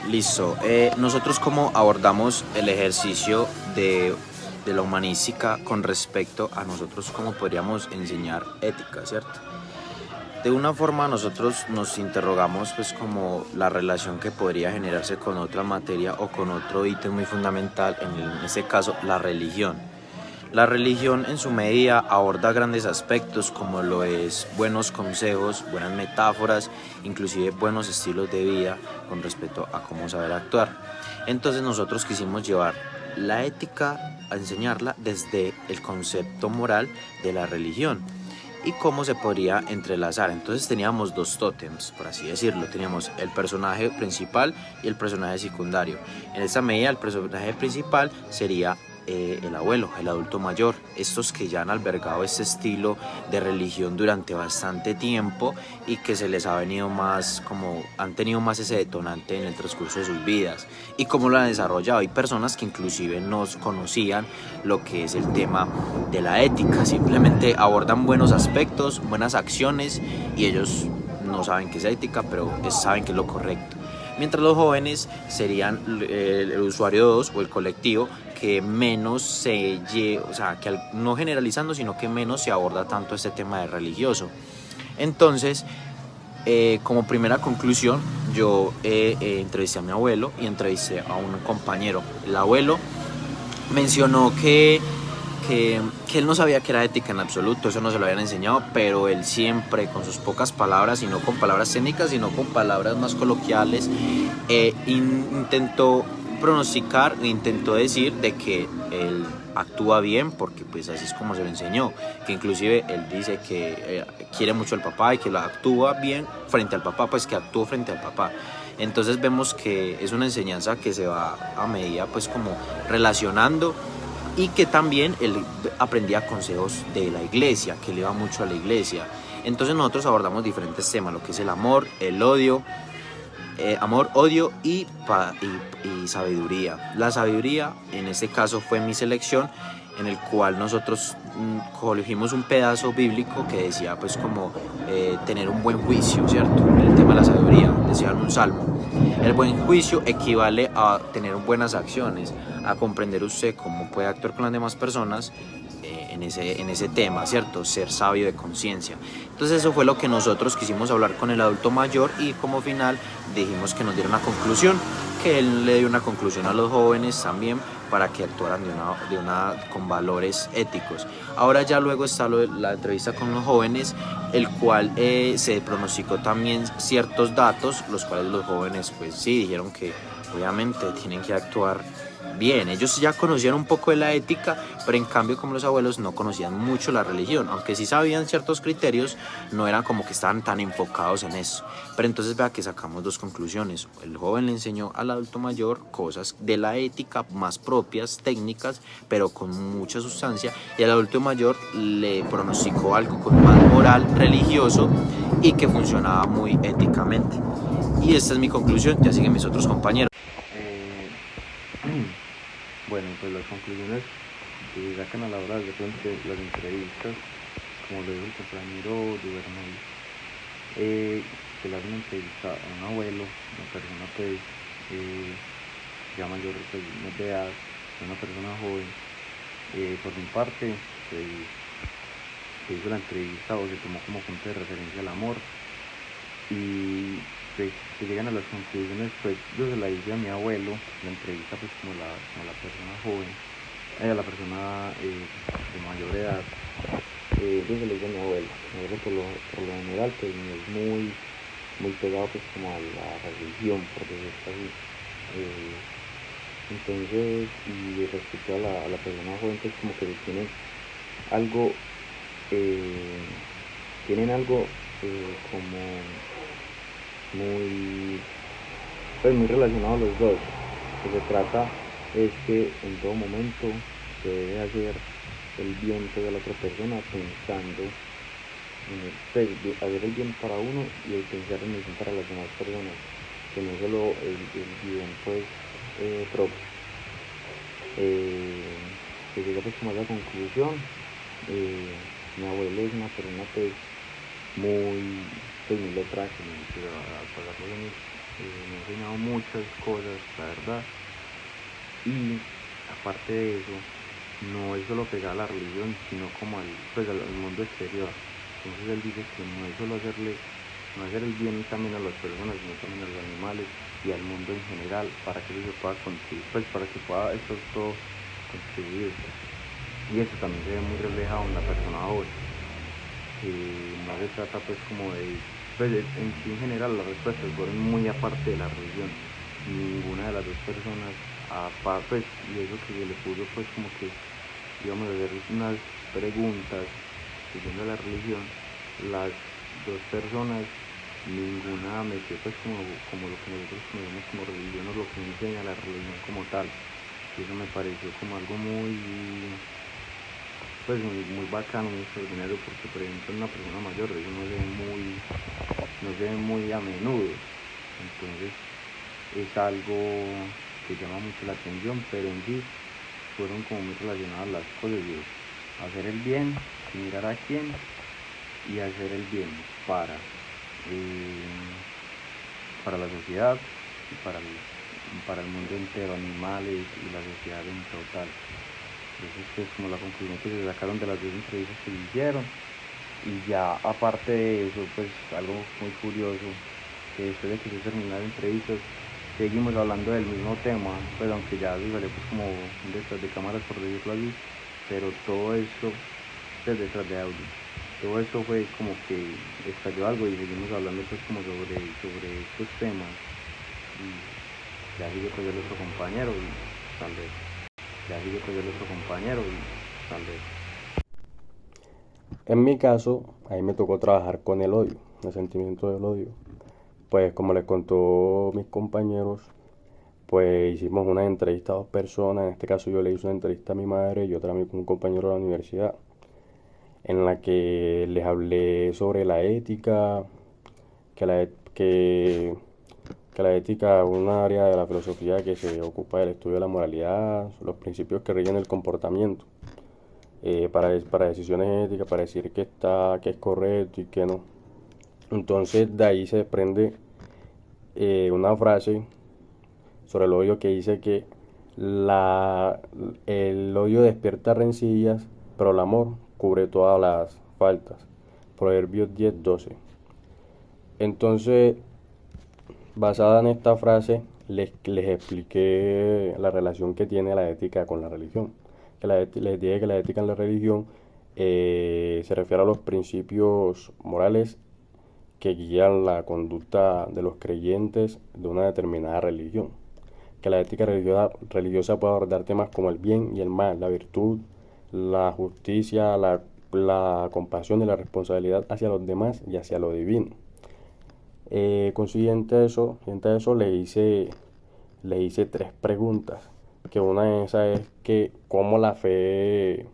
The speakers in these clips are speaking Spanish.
Listo. Nosotros cómo abordamos el ejercicio de la humanística con respecto a nosotros cómo podríamos enseñar ética, ¿cierto? De una forma nosotros nos interrogamos pues como la relación que podría generarse con otra materia o con otro ítem muy fundamental, en este caso la religión. La religión en su medida aborda grandes aspectos como lo es buenos consejos, buenas metáforas, inclusive buenos estilos de vida con respecto a cómo saber actuar. Entonces nosotros quisimos llevar la ética a enseñarla desde el concepto moral de la religión y cómo se podría entrelazar. Entonces teníamos dos tótems, por así decirlo. Teníamos el personaje principal y el personaje secundario. En esta medida el personaje principal sería el abuelo, el adulto mayor, estos que ya han albergado este estilo de religión durante bastante tiempo y que se les ha venido más, como han tenido más ese detonante en el transcurso de sus vidas y cómo lo han desarrollado. Hay personas que inclusive no conocían lo que es el tema de la ética, simplemente abordan buenos aspectos, buenas acciones y ellos no saben qué es ética, pero saben que es lo correcto. Mientras los jóvenes serían el usuario 2 o el colectivo que menos se lleva, o sea, que no generalizando, sino que menos se aborda tanto este tema de religioso. Entonces, como primera conclusión, yo entrevisté a mi abuelo y entrevisté a un compañero. El abuelo mencionó que él no sabía que era ética en absoluto, eso no se lo habían enseñado, pero él siempre con sus pocas palabras, y no con palabras técnicas, sino con palabras más coloquiales, intentó pronosticar, intentó decir de que él actúa bien, porque pues así es como se lo enseñó, que inclusive él dice que quiere mucho al papá y que lo actúa bien frente al papá, pues que actuó frente al papá. Entonces vemos que es una enseñanza que se va a medida pues como relacionando, y que también él aprendía consejos de la iglesia, que él iba mucho a la iglesia. Entonces nosotros abordamos diferentes temas, lo que es el amor, el odio, amor, odio y sabiduría. La sabiduría en este caso fue mi selección, en el cual nosotros cogimos un pedazo bíblico que decía pues como tener un buen juicio, ¿cierto? En el tema de la sabiduría, decía en un salmo. El buen juicio equivale a tener buenas acciones, a comprender usted cómo puede actuar con las demás personas en ese tema, ¿cierto? Ser sabio de conciencia. Entonces eso fue lo que nosotros quisimos hablar con el adulto mayor y como final dijimos que nos diera una conclusión, que él le dio una conclusión a los jóvenes también para que actuaran con valores éticos. Ahora ya luego está la entrevista con los jóvenes, el cual se pronosticó también ciertos datos, los cuales los jóvenes pues sí dijeron que obviamente tienen que actuar bien. Ellos ya conocían un poco de la ética, pero en cambio como los abuelos no conocían mucho la religión, aunque sí sabían ciertos criterios, no eran como que estaban tan enfocados en eso. Pero entonces vea que sacamos dos conclusiones. El joven le enseñó al adulto mayor cosas de la ética más propias, técnicas, pero con mucha sustancia, y al adulto mayor le pronosticó algo con más moral, religioso y que funcionaba muy éticamente. Y esta es mi conclusión, ya siguen mis otros compañeros. Bueno, pues las conclusiones que se sacan a la hora de las entrevistas, como lo dijo el compañero Duvernay, que le hacen una entrevista a un abuelo, una persona pues ya mayor pues, de edad, una persona joven. Por mi parte, pues se hizo la entrevista o se tomó como punto de referencia el amor, y pues que llegan a las conclusiones, pues yo se la hice a mi abuelo, la entrevista pues como la persona joven, a la persona de mayor edad, yo se la hice a mi abuelo. Mi abuelo por lo general pues no es muy pegado pues como a la religión, por decirlo así. Entonces, y respecto a la persona joven, pues como que algo, eh, tienen algo como muy, pues muy relacionado a los dos. Lo que se trata es que en todo momento se debe hacer el bien pues, a la otra persona pensando en pues, hacer el bien para uno y el pensar en el bien para las demás personas, que no solo el bien pues propio. Que llega pues como a la conclusión, mi abuelo es una persona pues muy letrada, que me dice a pagar los años, me ha enseñado muchas cosas, la verdad. Y aparte de eso, no es solo pegar a la religión, sino como al mundo exterior. Entonces él dice que no es solo no hacer el bien también a las personas, sino también a los animales y al mundo en general, para que eso se pueda contribuir, pues para que pueda esto todo contribuir. Y eso también se ve muy reflejado en la persona hoy. No se trata pues como de, pues en sí en general las respuestas fueron muy aparte de la religión. Ninguna de las dos personas, pues, y eso que se le puso pues como que íbamos a hacer unas preguntas siguiendo la religión, las dos personas, ninguna metió pues como lo que nosotros conocemos como religión o lo que enseña la religión como tal. Y eso me pareció como algo muy bacano, muy extraordinario, porque por ejemplo en una persona mayor eso no se ve muy a menudo. Entonces es algo que llama mucho la atención, pero en sí fueron como muy relacionadas las cosas de hacer el bien, sin mirar a quién, y hacer el bien para la sociedad y para el mundo entero, animales y la sociedad en total. Esa es como la conclusión que se sacaron de las dos entrevistas que hicieron. Y ya aparte de eso, pues algo muy curioso, que después de que se terminaron las entrevistas, seguimos hablando del mismo tema, pues aunque ya se salió pues como detrás de cámaras por decirlo así, pero todo eso, pues detrás de audio, todo eso fue como que estalló algo y seguimos hablando pues como sobre estos temas. Y ya sigue pues el otro compañero y tal vez, ya sigue pues el otro compañero y tal vez. En mi caso, ahí me tocó trabajar con el odio, el sentimiento del odio. Pues como les contó mis compañeros, pues hicimos una entrevista a dos personas. En este caso yo le hice una entrevista a mi madre y otra a un compañero de la universidad, en la que les hablé sobre la ética, que la, que la ética es un área de la filosofía que se ocupa del estudio de la moralidad, los principios que rigen el comportamiento, para decisiones éticas, para decir que es correcto y que no. Entonces de ahí se desprende una frase sobre el odio que dice que el odio despierta rencillas, pero el amor cubre todas las faltas. Proverbios 10:12. Entonces, basada en esta frase, les expliqué la relación que tiene la ética con la religión. Les dije que la ética en la religión se refiere a los principios morales que guían la conducta de los creyentes de una determinada religión. Que la ética religiosa puede abordar temas como el bien y el mal, la virtud, la justicia, la compasión y la responsabilidad hacia los demás y hacia lo divino. Consiguiente a eso, le hice tres preguntas. Que una de esas es que cómo la fe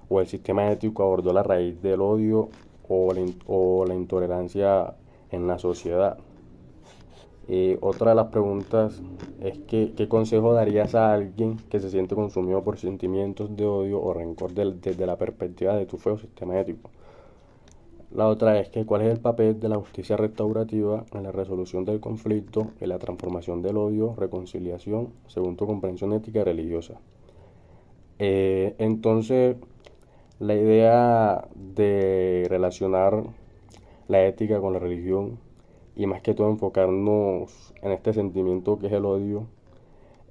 o el sistema ético abordó la raíz del odio o la intolerancia en la sociedad. Otra de las preguntas es que, ¿qué consejo darías a alguien que se siente consumido por sentimientos de odio o rencor desde la perspectiva de tu fe o sistema ético? La otra es que cuál es el papel de la justicia restaurativa en la resolución del conflicto, en la transformación del odio, reconciliación, según tu comprensión ética y religiosa. Entonces, la idea de relacionar la ética con la religión y más que todo enfocarnos en este sentimiento que es el odio,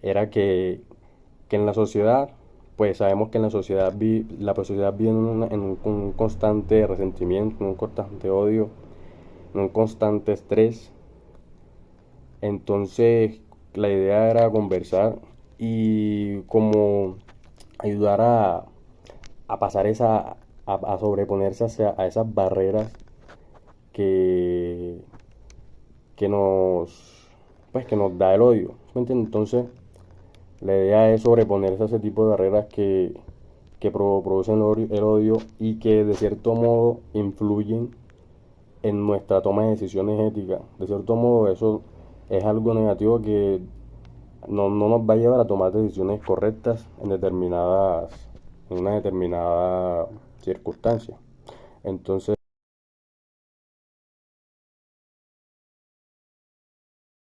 era que en la sociedad, pues sabemos que en la sociedad vive en un constante resentimiento, en un constante odio, en un constante estrés. Entonces la idea era conversar y como ayudar a pasar a sobreponerse a esas barreras que, que nos da el odio. ¿Me entiendes? Entonces, la idea es sobreponerse a ese tipo de barreras que producen el odio y que de cierto modo influyen en nuestra toma de decisiones éticas. De cierto modo, eso es algo negativo que no nos va a llevar a tomar decisiones correctas en una determinada circunstancia. Entonces,